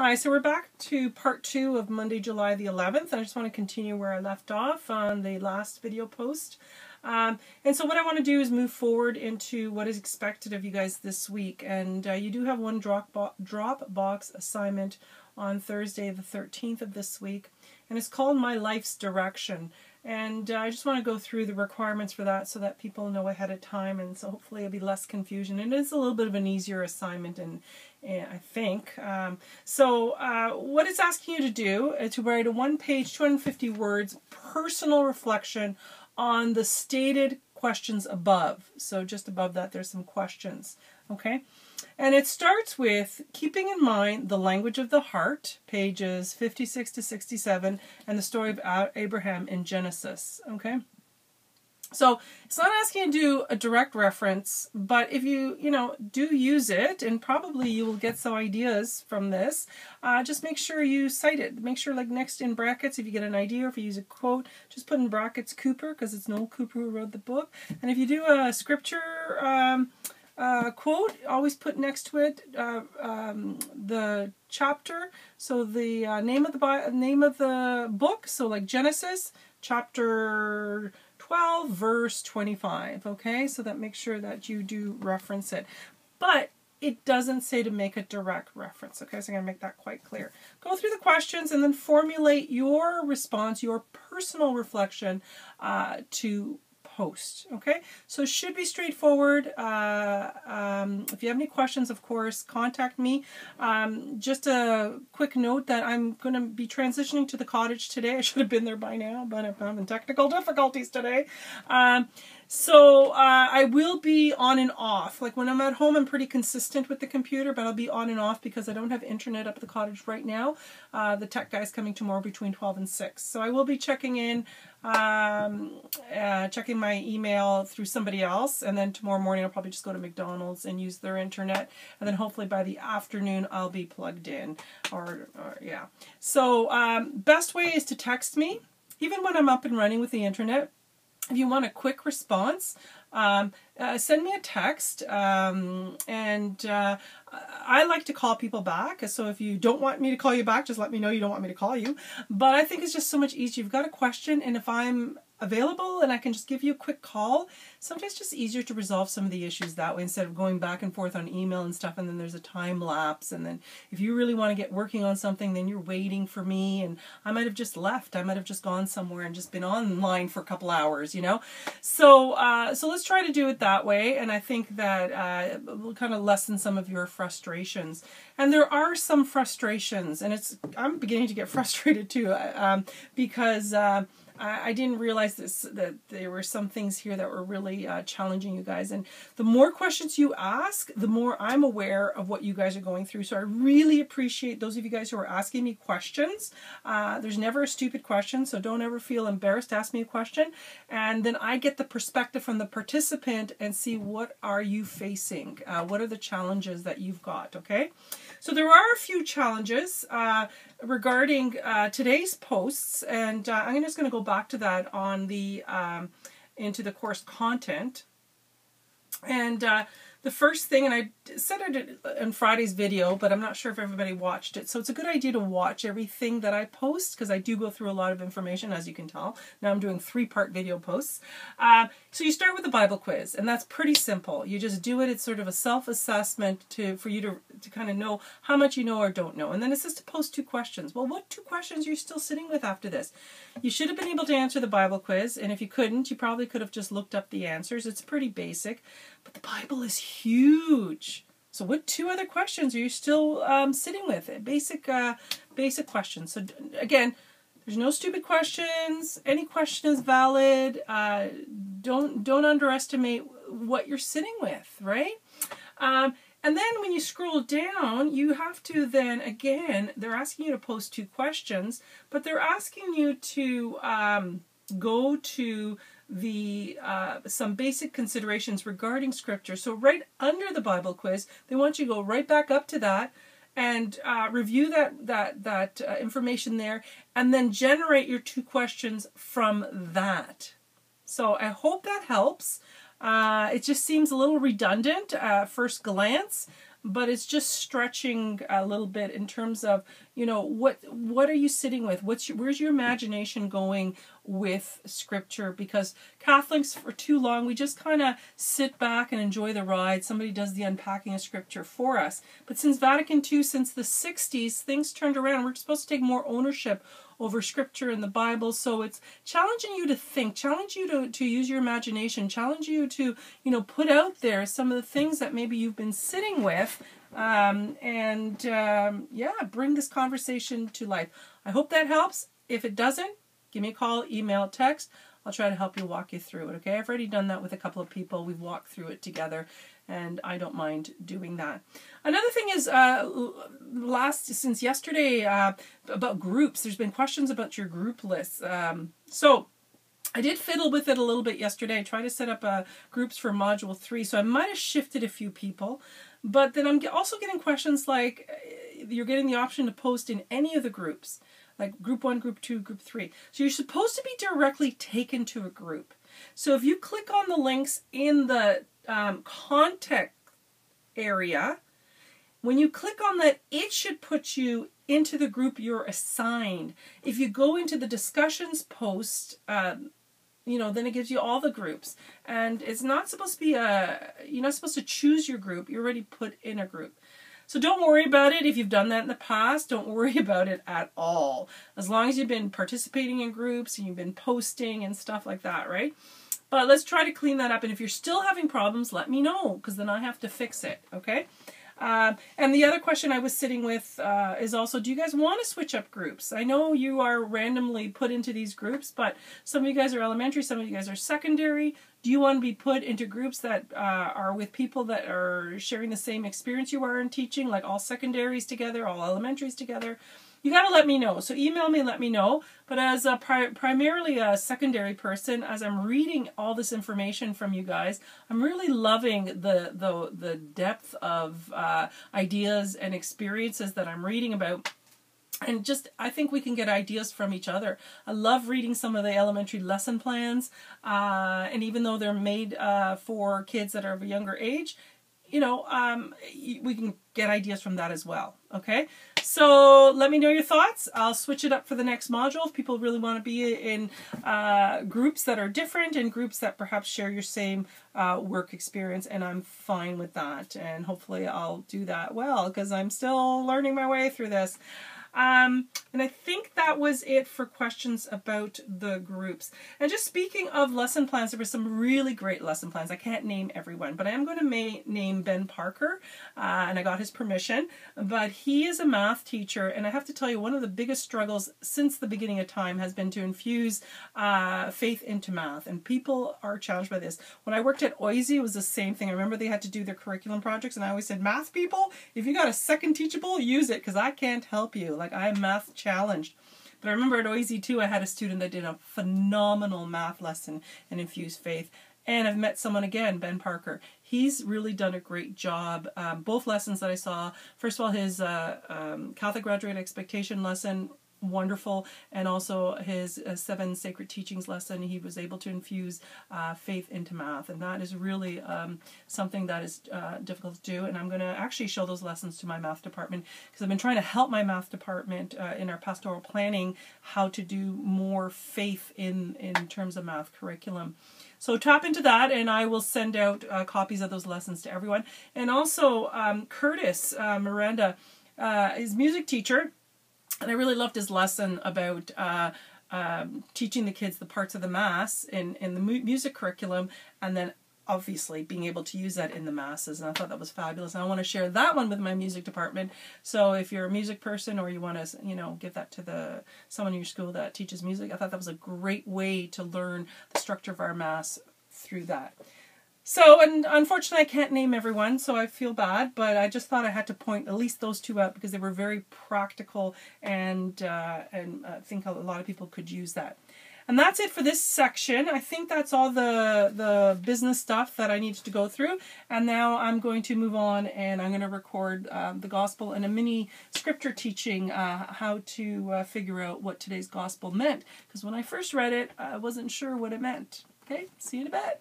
Hi, so we're back to part 2 of Monday, July the 11th. I just want to continue where I left off on the last video post. And so what I want to do is move forward into what is expected of you guys this week. And you do have one Dropbox assignment on Thursday the 13th of this week. And it's called My Life's Direction. And I just want to go through the requirements for that so that people know ahead of time, and so hopefully it'll be less confusion. And it's a little bit of an easier assignment, and I think. What it's asking you to do is to write a one-page, 250 words, personal reflection on the stated questions above. So just above that, there's some questions, okay? And it starts with keeping in mind the language of the heart, pages 56 to 67, and the story of Abraham in Genesis, okay? So it's not asking you to do a direct reference, but if you do use it, and probably you will get some ideas from this, just make sure you cite it. Make sure, like, next in brackets, if you get an idea, or if you use a quote, just put in brackets Cooper, because it's Noel Cooper who wrote the book. And if you do a scripture quote, always put next to it the chapter, so the name of the book, so like Genesis chapter 12 verse 25, okay? So that makes sure that you do reference it, but it doesn't say to make a direct reference, okay? So I'm going to make that quite clear. Go through the questions and then formulate your response, your personal reflection to post, okay? So it should be straightforward. If you have any questions, of course, contact me. Just a quick note that I'm going to be transitioning to the cottage today. I should have been there by now, but I'm having technical difficulties today. I will be on and off. Like when I'm at home, I'm pretty consistent with the computer, but I'll be on and off because I don't have internet up at the cottage right now. The tech guy's coming tomorrow between 12 and 6. So I will be checking in, checking my email through somebody else, and then tomorrow morning I'll probably just go to McDonald's and use their internet, and then hopefully by the afternoon I'll be plugged in, yeah. So best way is to text me, even when I'm up and running with the internet. If you want a quick response, send me a text, and I like to call people back. So if you don't want me to call you back, just let me know you don't want me to call you. But I think it's just so much easier. You've got a question, and if I'm available and I can just give you a quick call, sometimes it's just easier to resolve some of the issues that way instead of going back and forth on email and stuff, and then there's a time lapse, and then if you really want to get working on something, then you're waiting for me, and I might have just left. I might have just gone somewhere and just been online for a couple hours, you know? So let's try to do it that way, and I think that will kind of lessen some of your frustrations. And there are some frustrations, and I'm beginning to get frustrated too, because I didn't realize that there were some things here that were really challenging you guys. And the more questions you ask, the more I'm aware of what you guys are going through. So I really appreciate those of you guys who are asking me questions. There's never a stupid question, so don't ever feel embarrassed to ask me a question. And then I get the perspective from the participant and see what are you facing. What are the challenges that you've got, okay? So there are a few challenges regarding today's posts, and I'm just going to go back to that on the into the course content. And the first thing, and I said it in Friday's video, but I'm not sure if everybody watched it. So it's a good idea to watch everything that I post, because I do go through a lot of information, as you can tell. Now I'm doing 3-part video posts. So you start with the Bible quiz, and that's pretty simple. You just do it. It's sort of a self-assessment for you to kind of know how much you know or don't know. And then it says to post 2 questions. Well, what 2 questions are you still sitting with after this? You should have been able to answer the Bible quiz, and if you couldn't, you probably could have just looked up the answers. It's pretty basic, but the Bible is huge. So what 2 other questions are you still sitting with? Basic questions. So again, there's no stupid questions. Any question is valid. Don't underestimate what you're sitting with, right? And then when you scroll down, you have to then, again, they're asking you to post 2 questions, but they're asking you to go to some basic considerations regarding scripture. So right under the Bible quiz, they want you to go right back up to that and review that information there, and then generate your 2 questions from that. So I hope that helps. It just seems a little redundant at first glance, but it's just stretching a little bit in terms of, you know, what are you sitting with? Where's your imagination going with Scripture? Because Catholics, for too long, we just kind of sit back and enjoy the ride. Somebody does the unpacking of Scripture for us. But since Vatican II, since the 60s, things turned around. We're supposed to take more ownership over Scripture and the Bible. So it's challenging you to think, challenge you to use your imagination, challenge you to, you know, put out there some of the things that maybe you've been sitting with, yeah, bring this conversation to life. I hope that helps. If it doesn't, give me a call, email, text. I'll try to help you, walk you through it, okay? I've already done that with a couple of people. We've walked through it together, and I don't mind doing that. Another thing is, since yesterday, about groups, there's been questions about your group lists. So I did fiddle with it a little bit yesterday. I tried to set up groups for Module 3, so I might have shifted a few people. But then I'm also getting questions like, you're getting the option to post in any of the groups, like Group 1, Group 2, Group 3. So you're supposed to be directly taken to a group. So if you click on the links in the contact area, when you click on that, it should put you into the group you're assigned. If you go into the discussions post, you know, then it gives you all the groups. And it's not supposed to be you're not supposed to choose your group. You're already put in a group. So don't worry about it. If you've done that in the past, don't worry about it at all. As long as you've been participating in groups and you've been posting and stuff like that, right? But let's try to clean that up. And if you're still having problems, let me know, because then I have to fix it, okay? And the other question I was sitting with is also, do you guys want to switch up groups? I know you are randomly put into these groups, but some of you guys are elementary, some of you guys are secondary. Do you want to be put into groups that are with people that are sharing the same experience you are in teaching, like all secondaries together, all elementaries together? You got to let me know. So email me and let me know. But as primarily a secondary person, as I'm reading all this information from you guys, I'm really loving the depth of ideas and experiences that I'm reading about. And just, I think we can get ideas from each other. I love reading some of the elementary lesson plans. And even though they're made for kids that are of a younger age, you know, we can get ideas from that as well. Okay, so let me know your thoughts. I'll switch it up for the next module if people really want to be in groups that are different and groups that perhaps share your same work experience, and I'm fine with that. And hopefully I'll do that well, because I'm still learning my way through this. And I think that was it for questions about the groups. And just speaking of lesson plans, there were some really great lesson plans. I can't name everyone, but I am going to name Ben Parker, and I got his permission. But he is a math teacher, and I have to tell you, one of the biggest struggles since the beginning of time has been to infuse faith into math, and people are challenged by this. When I worked at OISE, it was the same thing. I remember they had to do their curriculum projects, and I always said, math people, if you got a second teachable, use it, because I can't help you. Like, I'm math challenged. But I remember at OISE too, I had a student that did a phenomenal math lesson and infused faith. And I've met someone again, Ben Parker. He's really done a great job. Both lessons that I saw, first of all, his Catholic Graduate Expectation lesson, wonderful, and also his 7 Sacred Teachings lesson. He was able to infuse faith into math, and that is really something that is difficult to do. And I'm going to actually show those lessons to my math department, because I've been trying to help my math department in our pastoral planning how to do more faith in terms of math curriculum. So tap into that, and I will send out copies of those lessons to everyone. And also Curtis Miranda is music teacher. And I really loved his lesson about teaching the kids the parts of the Mass in the music curriculum, and then obviously being able to use that in the Masses. And I thought that was fabulous. And I want to share that one with my music department. So if you're a music person, or you want to, you know, give that to someone in your school that teaches music, I thought that was a great way to learn the structure of our Mass through that. So, and unfortunately I can't name everyone, so I feel bad, but I just thought I had to point at least those 2 out, because they were very practical, and I think a lot of people could use that. And that's it for this section. I think that's all the business stuff that I needed to go through. And now I'm going to move on, and I'm going to record the gospel and a mini scripture teaching how to figure out what today's gospel meant. Because when I first read it, I wasn't sure what it meant. Okay, see you in a bit.